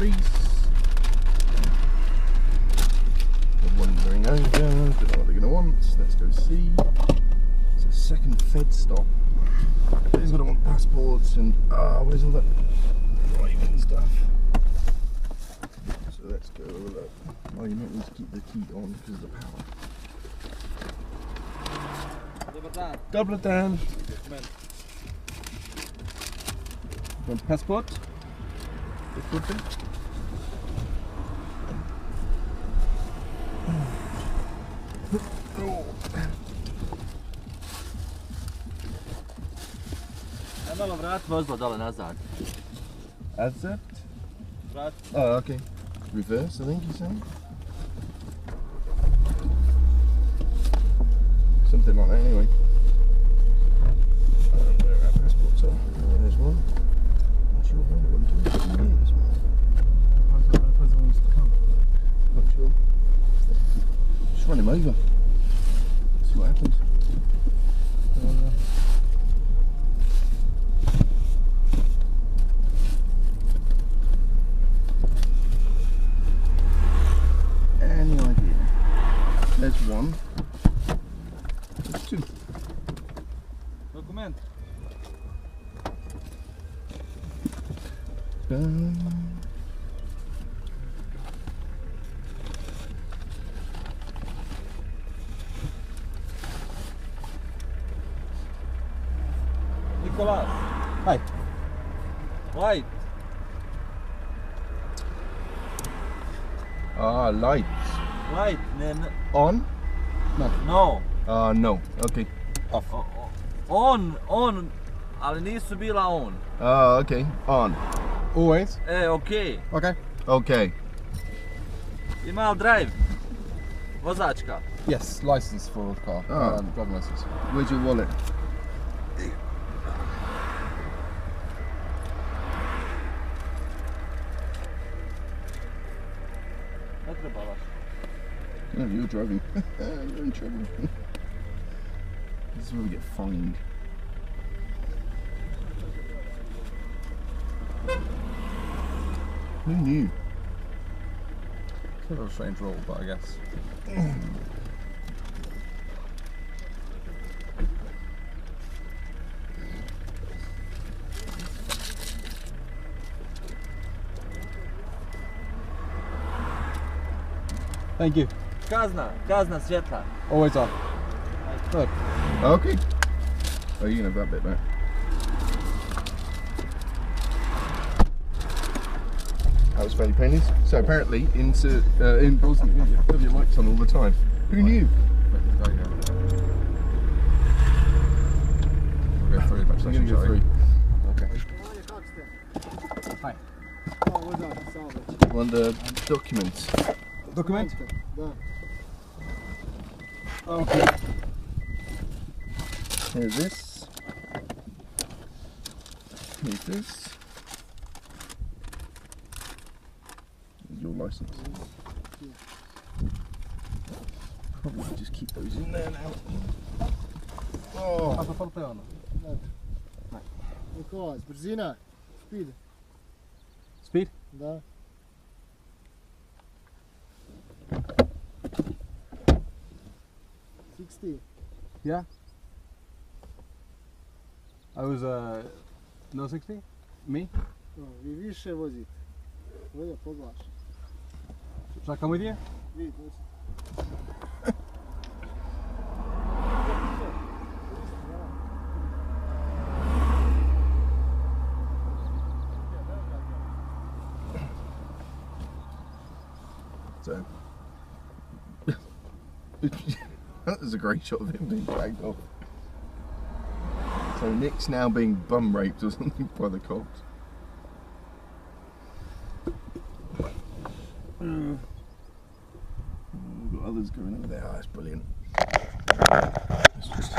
police. They're wandering over, don't know what they're going to want. Let's go see. It's a second Fed stop. They're going to want passports and where's all that driving stuff? So let's go have a look. Oh, you might need to keep the key on because of the power. Dobar dan. Want passport? Malo vrat vozilo dole nazad. Accept? Vrat. Oh, okay. Reverse, I think you're saying? Something like that, anyway. I don't know where our passports are. Oh, there's one. Not sure where one to this one. Depends on wants to come. Not sure. Just run him over. See what happens. Any idea? There's one. There's two. Dokument. Nicolas. Hi. Light. Lights. Light. On? No. No. Okay. Off. On. Ali nisu bila on. Okay. On. Always? Okej. Okay. Okay. Ima li drive? Vozačka. Yes, license for the car. Driving license. Where's your wallet? Ne treba baš. No, you're driving. You're in trouble. This is where we get fined. Who knew? It's a strange rule, but I guess. Thank you. Kazna svjetla. Always on. Look. Okay. Oh, you can have that bit back. That was fairly painless. So apparently, in Bosnia, you have your lights on all the time. Who knew? There you go. We'll go through the back I'm section, going to go shall we? through. Okay. Hi. On the documents. Document? Okay. Here's this. Here's this. Here's your license. Probably just keep those in there now. Oh. A to forteano. Николай, бrzina, speed. Speed? Да. Yeah. I was no 60? Me? Vi više vozite. Volja poglaša. Shall I come with you? Vi vozite. So that was a great shot of him being dragged off. So Nick's now being bum raped or something by the cops. We've got others going over there. Oh, that's brilliant. Let's just